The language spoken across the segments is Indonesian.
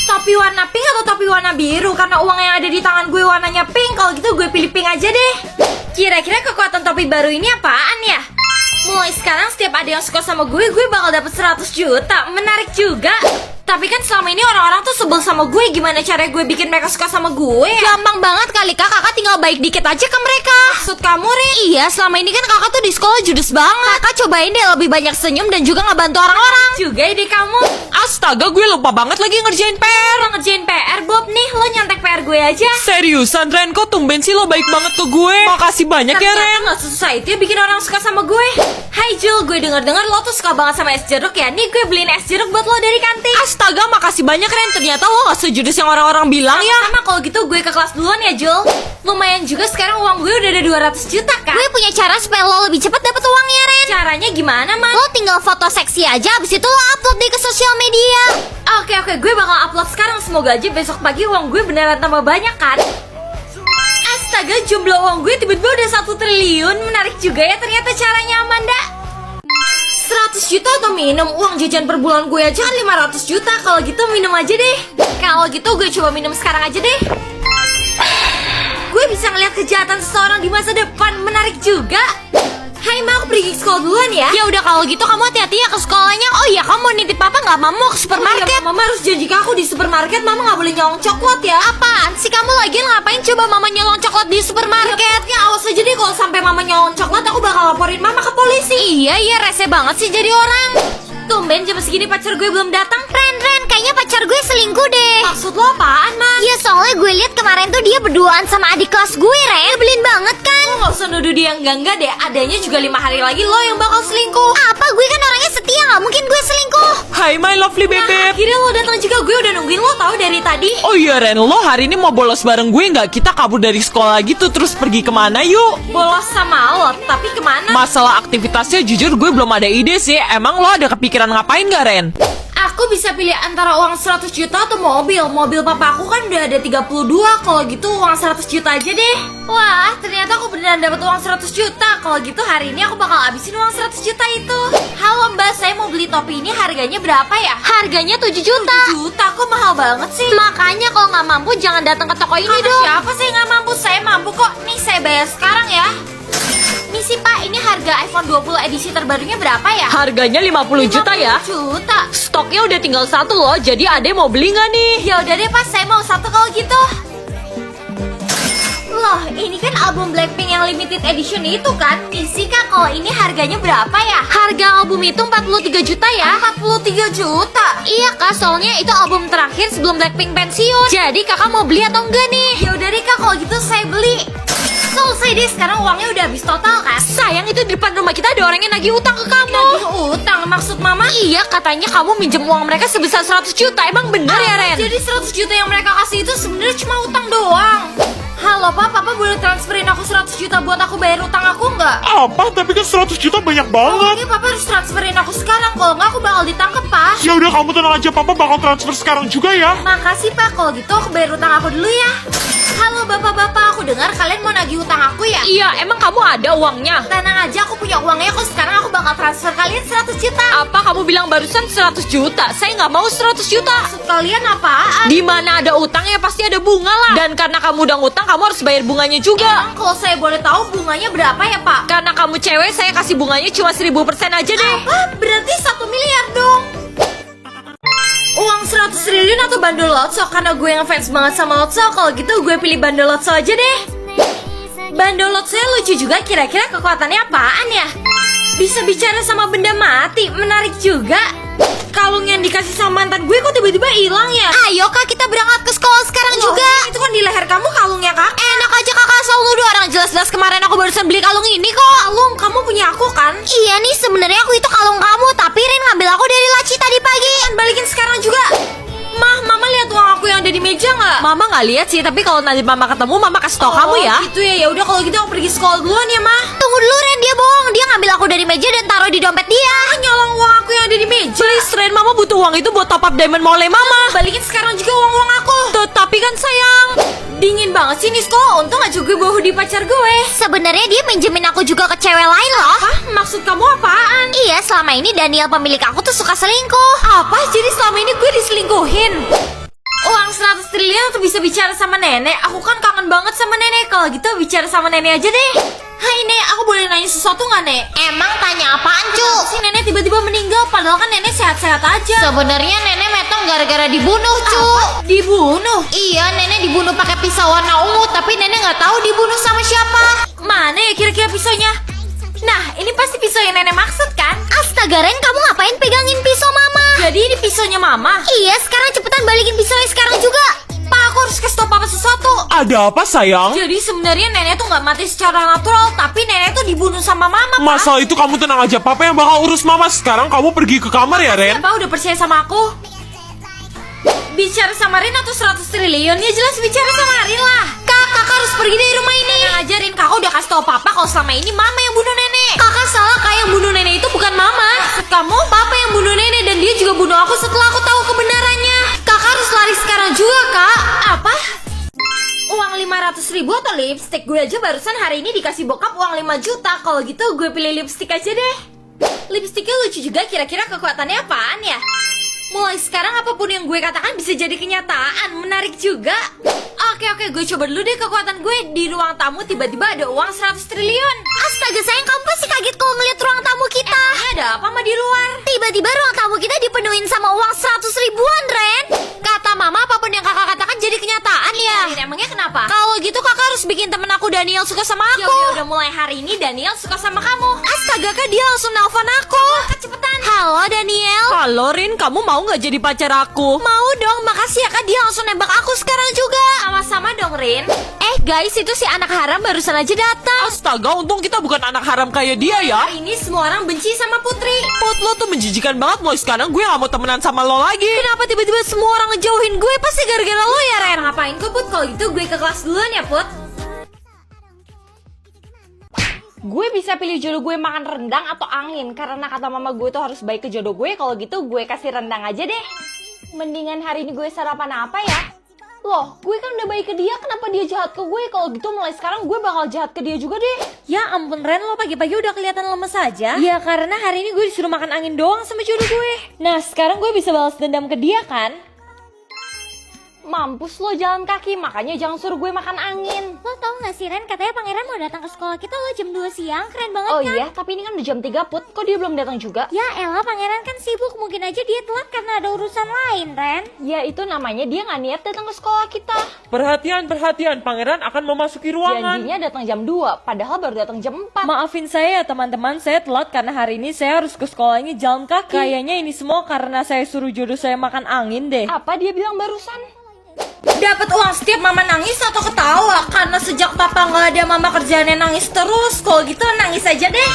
Topi warna pink atau topi warna biru? Karena uang yang ada di tangan gue warnanya pink. Kalau gitu gue pilih pink aja deh. Kira-kira kekuatan topi baru ini apaan ya? Mulai sekarang setiap ada yang suka sama gue bakal dapet 100 juta. Menarik juga. Tapi kan selama ini orang-orang tuh sebel sama gue. Gimana caranya gue bikin mereka suka sama gue? Gampang banget kali kak, kakak tinggal baik dikit aja ke mereka. Maksud kamu Rin? Iya, selama ini kan kakak tuh di sekolah judes banget. Kakak cobain deh lebih banyak senyum dan juga ngebantu orang-orang. Juga ide kamu. Astaga, gue lupa banget lagi ngerjain PR. Lo ngerjain PR Bob nih, lo nyontek PR gue aja. Seriusan Ren, kok tumben sih lo baik banget ke gue. Makasih banyak ya Ren. Ternyata gak susah itu ya bikin orang suka sama gue. Hai Jul, gue denger-dengar lo tuh suka banget sama es jeruk ya. Nih gue beliin es jeruk buat lo dari kantin. Astaga, makasih banyak Ren. Ternyata lo gak sejudes yang orang-orang bilang ya. Sama kalau gitu gue ke kelas duluan ya Jul. Lumayan juga sekarang uang gue udah ada 200 juta kan. Gue punya cara supaya lo lebih cepat dapet uangnya Ren. Caranya gimana man? Lo tinggal foto seksi aja, abis itu lo upload deh ke sosial media. Oke, gue bakal upload sekarang. Semoga aja besok pagi uang gue beneran tambah banyak kan. Astaga, jumlah uang gue tiba-tiba udah 1 triliun. Menarik juga ya ternyata caranya Amanda. 100 juta atau minum? Uang jajan per bulan gue aja kan 500 juta. Kalau gitu minum aja deh. Kalau gitu gue coba minum sekarang aja deh. Gue bisa ngeliat kejahatan seseorang di masa depan. Menarik juga. Hai Ma, aku pergi ke sekolah duluan ya. Ya udah kalau gitu kamu hati-hati ya ke sekolahnya. Oh iya, kamu mau nitip papa nggak? Mama mau ke supermarket. Oh iya, Mama harus janji ke aku di supermarket. Mama nggak boleh nyolong coklat ya. Apaan sih kamu lagi ngapain coba Mama nyolong coklat di supermarket? Ya awas aja deh kalau sampai Mama nyolong coklat, aku bakal laporin Mama ke polisi. Iya, rese banget sih jadi orang. Tumben jam segini pacar gue belum datang. Ren, kayaknya pacar gue selingkuh deh. Maksud lo apaan, Ma? Ya soalnya gue lihat kemarin tuh dia berduaan sama adik kelas gue, Ren. Nyebelin banget kan? Lo gak usah nuduh dia yang enggak deh. Adanya juga 5 hari lagi lo yang bakal selingkuh. Apa? Gue kan orangnya setia, gak mungkin gue selingkuh. Hai my lovely Nah, bebek. akhirnya lo datang juga. Gue udah nungguin lo tau dari tadi. Oh iya Ren, lo hari ini mau bolos bareng gue nggak? Kita kabur dari sekolah gitu terus pergi kemana yuk? Bolos sama lo, tapi kemana? Masalah aktivitasnya jujur gue belum ada ide sih. Emang lo ada kepikiran ngapain gak Ren? Aku bisa pilih antara uang 100 juta atau mobil. Mobil papa aku kan udah ada 32. Kalau gitu uang 100 juta aja deh. Wah, ternyata aku beneran dapat uang 100 juta. Kalau gitu hari ini aku bakal habisin uang 100 juta itu. Halo Mbak, saya mau beli topi ini, harganya berapa ya? Harganya 7 juta. 7 juta, kok mahal banget sih? Makanya kalau nggak mampu jangan datang ke toko ini dong. Siapa sih nggak mampu? Saya mampu kok. Nih saya bayar sekarang ya. Misi Pak, ini harga iPhone 20 edisi terbarunya berapa ya? Harganya 50 juta ya? 50 juta. Stoknya udah tinggal 1 loh. Jadi ade mau beli nggak nih? Ya udah deh Pak, saya mau 1 kalau gitu. Loh, ini kan album Blackpink yang limited edition itu kan? Isi Kak, kalau ini harganya berapa ya? Harga album itu 43 juta ya? 43 juta? Iya Kak, soalnya itu album terakhir sebelum Blackpink pensiun. Jadi Kakak mau beli atau enggak nih? Ya udah deh Kak, kalau gitu saya beli. Selesai deh, sekarang uangnya udah habis total kan? Sayang, itu di depan rumah kita ada orang yang nagih utang ke kamu. Nagih utang, maksud Mama? Iya, katanya kamu minjem uang mereka sebesar 100 juta. Emang bener ya Ren? Jadi 100 juta yang mereka kasih itu sebenarnya cuma utang doang. Halo Papa boleh transferin aku 100 juta buat aku bayar utang aku nggak? Apa? Tapi kan 100 juta banyak banget. Oke, Papa harus transferin aku sekarang. Kalau nggak aku bakal ditangkap, Pak. Ya udah kamu tenang aja, Papa bakal transfer sekarang juga ya. Makasih, Pak. Kalau gitu aku bayar utang aku dulu ya. Halo Bapak-bapak, aku dengar kalian mau nagih utang aku ya? Iya, emang kamu ada uangnya? Tenang aja, aku punya uangnya kok. Sekarang aku bakal transfer kalian 100 juta. Apa kamu bilang barusan 100 juta? Saya nggak mau 100 juta. Maksud kalian apaan? Di mana ada utang ya pasti ada bunga lah. Dan karena kamu udah ngutang, kamu harus bayar bunganya juga. Emang kalau saya boleh tahu bunganya berapa ya, Pak? Karena kamu cewek, saya kasih bunganya cuma 1000% aja deh. Apa? Berarti 1 miliar dong. Uang 100 triliun atau bandul Lotso? Karena gue yang fans banget sama Lotso. Kalau gitu gue pilih bandul Lotso aja deh. Bandul Lotso lucu juga. Kira-kira kekuatannya apaan ya? Bisa bicara sama benda mati. Menarik juga. Kalung yang dikasih sama mantan gue kok tiba-tiba hilang ya? Ayo Kak, kita berangkat ke sekolah sekarang juga. Itu kan di leher kamu kalungnya Kak. Enak aja Kakak asal nuduh orang. Jelas-jelas kemarin aku barusan beli kalung ini kok. Kalung? Kamu punya aku kan? Iya nih, sebenarnya aku itu kalung kamu. Tapi Ren ngambil aku dari laci tadi pagi. Kan balikin sekarang juga. Mama lihat uang aku yang ada di meja nggak? Mama nggak lihat sih, tapi kalau nanti Mama ketemu, Mama kasih tau kamu ya. Gitu ya. Ya udah kalau gitu aku pergi sekolah duluan ya, Ma. Tunggu dulu Ren, dia bohong. Dia ngambil aku dari meja dan taruh di dompet dia. Nyolong uang aku yang ada di meja. Please Ren, Mama butuh uang itu buat top up diamond mole Mama. Balikin sekarang juga uang aku. Tapi kan sayang, dingin banget sih nih sekolah. Untung aja gue bawa hoodie pacar gue. Sebenarnya dia minjemin aku juga ke cewek lain loh. Apa? Maksud kamu apaan? Iya, selama ini Daniel pemilik aku tuh suka selingkuh. Apa? Jadi selama ini gue diselingkuhin? bisa bicara sama nenek? Aku kan kangen banget sama nenek. Kalau gitu bicara sama nenek aja deh. Hai Nek, aku boleh nanya sesuatu nggak Nek? Emang tanya apaan cu? Si nenek tiba-tiba meninggal, padahal kan nenek sehat-sehat aja. Sebenarnya nenek metong gara-gara dibunuh cu. Apa? Dibunuh? Iya, nenek dibunuh pakai pisau warna ungu, tapi nenek nggak tahu dibunuh sama siapa. Mana ya kira-kira pisaunya? Nah, ini pasti pisau yang nenek maksud kan? Astaga Ren, kamu ngapain pegangin pisau mama? Jadi ini pisaunya mama? Iya, sekarang cepetan balikin pisaunya sekarang juga. Pak, aku harus kasih tau papa sesuatu. Ada apa sayang? Jadi sebenarnya nenek tuh nggak mati secara natural, tapi nenek tuh dibunuh sama mama, Pak. Masalah itu kamu tenang aja, papa yang bakal urus mama. Sekarang kamu pergi ke kamar ya, Ren. Pak udah percaya sama aku. Bicara sama Rin atau 100 triliun? Ya jelas bicara sama Rin lah. Kakak harus pergi dari rumah ini. Ngajarin kakak udah kasih tau papa kalau selama ini mama yang bunuh nenek. Kakak salah, kak yang bunuh nenek itu bukan mama. Maksud kamu? Papa yang bunuh nenek dan dia juga bunuh aku setelah aku tahu kebenarannya. Kakak harus lari sekarang juga, Kak. Apa? Uang 500.000 atau lipstick? Gue aja barusan hari ini dikasih bokap uang 5 juta. Kalau gitu gue pilih lipstick aja deh. Lipstiknya lucu juga, kira-kira kekuatannya apaan ya? Mulai sekarang apapun yang gue katakan bisa jadi kenyataan. Menarik juga. Oke, gue coba dulu deh kekuatan gue. Di ruang tamu tiba-tiba ada uang 100 triliun. Astaga sayang, kamu pasti kaget kalau ngeliat ruang tamu kita. Ada apa mah di luar? Tiba-tiba ruang tamu kita dipenuhin sama uang 100 ribuan, Ren. Kata mama apapun yang kakak katakan jadi kenyataan ya. Emangnya kenapa? Kalau gitu kakak harus bikin temen aku Daniel suka sama aku. Ya udah mulai hari ini Daniel suka sama kamu. Astaga kak, dia langsung nelfon aku. Kak cepetan. Halo Daniel. Halo Rin, kamu mau nggak jadi pacar aku? Mau dong, makasih ya kak, dia langsung nembak aku sekarang juga. Sama-sama dong Rin. Guys, itu si anak haram barusan aja datang. Astaga, untung kita bukan anak haram kayak dia ya. Hari ini semua orang benci sama Putri. Pot lo tuh menjijikan banget. Mulai sekarang gue gak mau temenan sama lo lagi. Kenapa tiba-tiba semua orang ngejauhin gue? Pasti gara-gara lo ya Ren. Ngapain kok Put? Kalau gitu gue ke kelas duluan ya Put. Gue bisa pilih jodoh gue makan rendang atau angin. Karena kata mama gue tuh harus baik ke jodoh gue. Kalau gitu gue kasih rendang aja deh. Mendingan hari ini gue sarapan apa ya? Loh, gue kan udah baik ke dia, kenapa dia jahat ke gue? Kalau gitu mulai sekarang gue bakal jahat ke dia juga deh. Ya ampun Ren, lo pagi-pagi udah kelihatan lemes aja. Ya karena hari ini gue disuruh makan angin doang sama jodoh gue. Nah sekarang gue bisa balas dendam ke dia kan? Mampus lo jalan kaki, makanya jangan suruh gue makan angin. Lo tau gak sih Ren, katanya pangeran mau datang ke sekolah kita lo jam 2 siang, keren banget kan? Oh iya, tapi ini kan udah jam 3 Put, kok dia belum datang juga? Ya elah, pangeran kan sibuk, mungkin aja dia telat karena ada urusan lain Ren. Ya itu namanya dia gak niat datang ke sekolah kita. Perhatian, pangeran akan memasuki ruangan. Janjinya datang jam 2, padahal baru datang jam 4. Maafin saya ya teman-teman, saya telat karena hari ini saya harus ke sekolahnya jalan kaki. Kayaknya ini semua karena saya suruh jodoh saya makan angin deh. Apa dia bilang barusan? Dapat uang setiap mama nangis atau ketawa? Karena sejak papa nggak ada mama kerjaannya nangis terus. Kalau gitu nangis aja deh.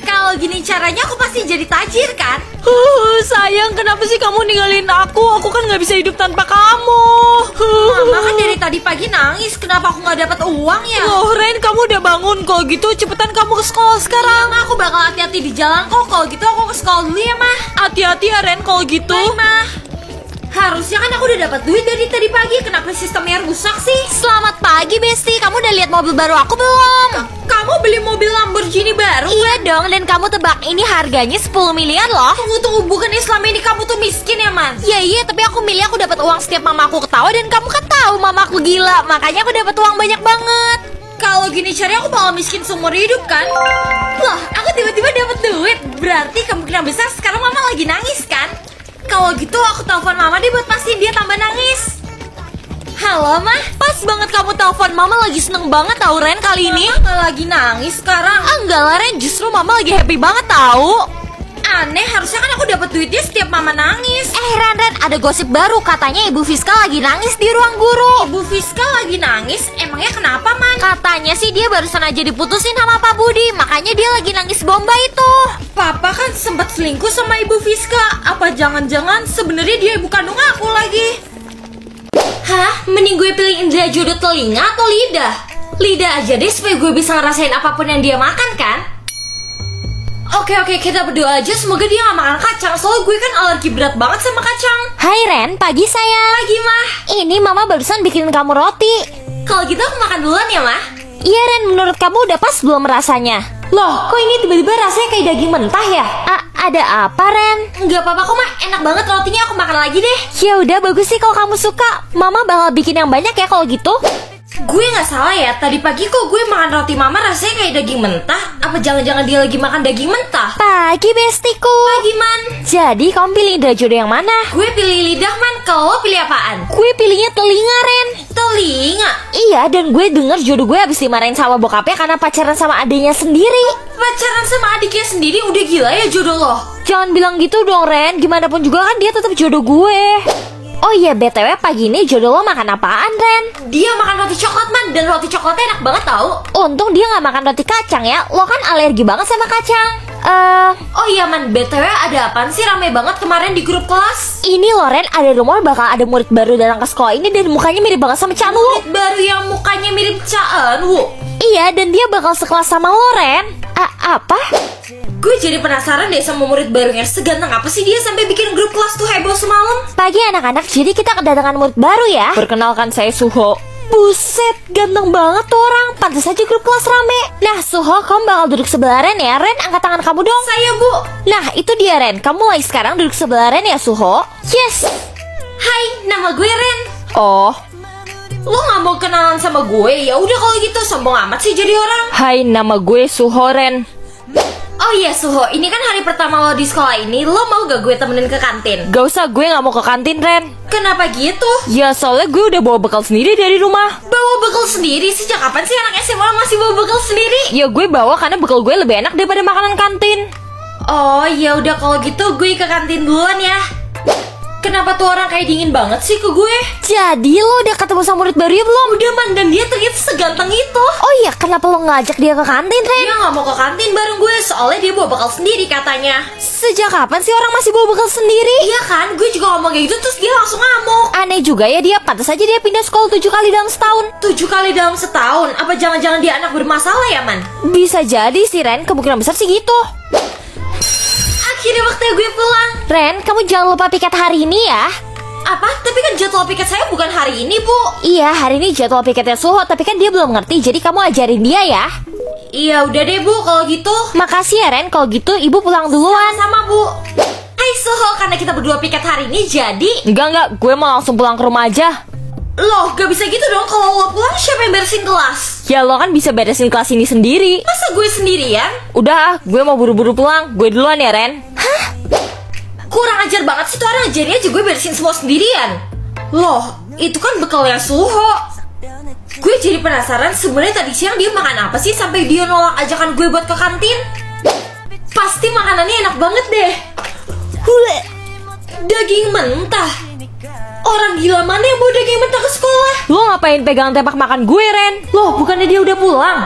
Kalau gini caranya aku pasti jadi tajir kan? Sayang, kenapa sih kamu ninggalin aku? Aku kan nggak bisa hidup tanpa kamu. Mama kan dari tadi pagi nangis. Kenapa aku nggak dapat uang ya? Loh Ren, kamu udah bangun. Kalau gitu cepetan kamu ke sekolah sekarang. Iya, aku bakal hati-hati di jalan kok. Kalau gitu aku ke sekolah dulu ya mah. Hati-hati ya Ren kalau gitu. Bye mah. Harusnya kan aku udah dapat duit dari tadi pagi. Kenapa sistemnya rusak sih? Selamat pagi Besti. Kamu udah lihat mobil baru aku belum? Kamu beli mobil Lamborghini baru? Iya dong. Dan kamu tebak ini harganya 10 miliar loh. Tunggu, bukannya selama ini kamu tuh miskin ya man? Iya tapi aku milih aku dapat uang setiap mama aku ketawa. Dan kamu kan tahu mama aku gila. Makanya aku dapat uang banyak banget. Kalau gini caranya aku bakal miskin seumur hidup kan? Loh, aku tiba-tiba dapat duit. Berarti kemungkinan besar sekarang mama lagi nangis kan? Kalau gitu aku telepon mama deh buat pastiin dia tambah nangis. Halo mah, pas banget kamu telepon. Mama lagi seneng banget tau Ren kali ini. Mama gak lagi nangis sekarang. Enggak lah Ren, justru mama lagi happy banget tau. Aneh, harusnya kan aku dapat duitnya setiap mama nangis. Ren, ada gosip baru. Katanya Ibu Fiska lagi nangis di ruang guru. Ibu Fiska lagi nangis? Emangnya kenapa man? Katanya sih dia barusan aja diputusin sama Pak Budi. Makanya dia lagi nangis bomba itu. Papa kan sempat selingkuh sama Ibu Fiska. Apa jangan-jangan sebenarnya dia ibu kandung aku lagi? Hah? Mending gue pilih indera jodoh telinga atau lidah? Lidah aja deh supaya gue bisa ngerasain apapun yang dia makan kan? Oke, kita berdoa aja semoga dia gak makan kacang. Soalnya gue kan alergi berat banget sama kacang. Hai Ren, pagi sayang. Pagi mah. Ini mama barusan bikin kamu roti. Kalau gitu aku makan duluan ya mah. Iya Ren, menurut kamu udah pas belum rasanya? Loh, kok ini tiba-tiba rasanya kayak daging mentah ya? Ada apa, Ren? Nggak apa-apa kok, Mak. Enak banget rotinya, aku makan lagi deh. Ya udah, bagus sih kalau kamu suka. Mama bakal bikin yang banyak ya kalau gitu. Gue nggak salah ya, tadi pagi kok gue makan roti mama rasanya kayak daging mentah. Apa jangan-jangan dia lagi makan daging mentah? Pagi, bestiku. Pagi, Man. Jadi kamu pilih lidah jodoh yang mana? Gue pilih lidah, Man. Kalau lo pilih apaan? Gue pilihnya telinga, Ren. Telinga? Iya, dan gue denger jodoh gue habis dimarahin sama bokapnya karena pacaran sama adiknya sendiri. Pacaran sama adiknya sendiri? Udah gila ya jodoh lo? Jangan bilang gitu dong, Ren. Gimana pun juga kan dia tetap jodoh gue. Oh iya, BTW pagi ini jodoh lo makan apaan, Ren? Dia makan roti coklat, Man. Dan roti coklatnya enak banget tau. Untung dia gak makan roti kacang ya. Lo kan alergi banget sama kacang. Oh iya, Man. BTW ada apaan sih rame banget kemarin di grup kelas? Ini lo, Ren, ada rumor bakal ada murid baru datang ke sekolah ini dan mukanya mirip banget sama Chan Wu. Murid baru yang mukanya mirip Chan Wu? Iya, dan dia bakal sekelas sama lo, Ren. Apa? Gue jadi penasaran deh sama murid barunya. Seganteng apa sih dia sampai bikin grup kelas tuh heboh semalam? Pagi anak-anak, jadi kita kedatangan murid baru ya. Perkenalkan, saya Suho. Buset, ganteng banget tuh orang. Pantas aja grup kelas rame. Nah, Suho, kamu bakal duduk sebelah Ren ya. Ren, angkat tangan kamu dong. Saya, Bu. Nah, itu dia, Ren. Kamu mulai sekarang duduk sebelah Ren ya, Suho. Yes. Hai, nama gue Ren. Oh, Lo gak mau kenalan sama gue? Ya udah kalau gitu, sombong amat sih jadi orang. hai, nama gue Suho, Ren. Oh iya, Suho, ini kan hari pertama lo di sekolah ini. Lo mau gak gue temenin ke kantin? Gak usah, gue gak mau ke kantin, Ren. Kenapa gitu? Ya, soalnya gue udah bawa bekal sendiri dari rumah. Bawa bekal sendiri? Sejak kapan sih anak SMA masih bawa bekal sendiri? Ya, gue bawa karena bekal gue lebih enak daripada makanan kantin. Oh, ya udah kalau gitu gue ke kantin duluan ya. Kenapa tuh orang kayak dingin banget sih ke gue? Jadi lo udah ketemu sama murid baru ya belum? Udah, Man, dan dia ternyata seganteng itu. Oh iya, kenapa lo ngajak dia ke kantin, Ren? Dia gak mau ke kantin bareng gue, soalnya dia bawa bekal sendiri katanya. Sejak kapan sih orang masih bawa bekal sendiri? Iya kan, gue juga ngomong kayak gitu terus dia langsung ngamuk. Aneh juga ya dia, pantas aja dia pindah sekolah 7 kali dalam setahun. 7 kali dalam setahun? Apa jangan-jangan dia anak bermasalah ya, Man? Bisa jadi sih, Ren, kemungkinan besar sih gitu. Akhirnya waktunya gue pulang. Ren, kamu jangan lupa piket hari ini ya. Apa? Tapi kan jadwal piket saya bukan hari ini, Bu. Iya, hari ini jadwal piketnya Suho, tapi kan dia belum ngerti, jadi kamu ajarin dia ya. Iya, udah deh, Bu, kalau gitu. Makasih ya, Ren, kalau gitu Ibu pulang duluan. Sama, Bu. Hai Suho, karena kita berdua piket hari ini, jadi... Enggak, gue mau langsung pulang ke rumah aja. Loh, gak bisa gitu dong. Kalau lo pulang, siapa yang beresin kelas? Ya, lo kan bisa beresin kelas ini sendiri. Masa gue sendirian? Udah, gue mau buru-buru pulang. Gue duluan ya, Ren. Hah? Kurang ajar banget sih tuh orang, ajarin aja gue beresin semua sendirian. Loh, itu kan bekalnya Suho. Gue jadi penasaran sebenarnya tadi siang dia makan apa sih sampai dia nolak ajakan gue buat ke kantin. Pasti makanannya enak banget deh. Daging mentah. Orang gila mana yang bawa daging mentah ke sekolah? Lo ngapain pegang tepak makan gue, Ren? Loh, bukannya dia udah pulang?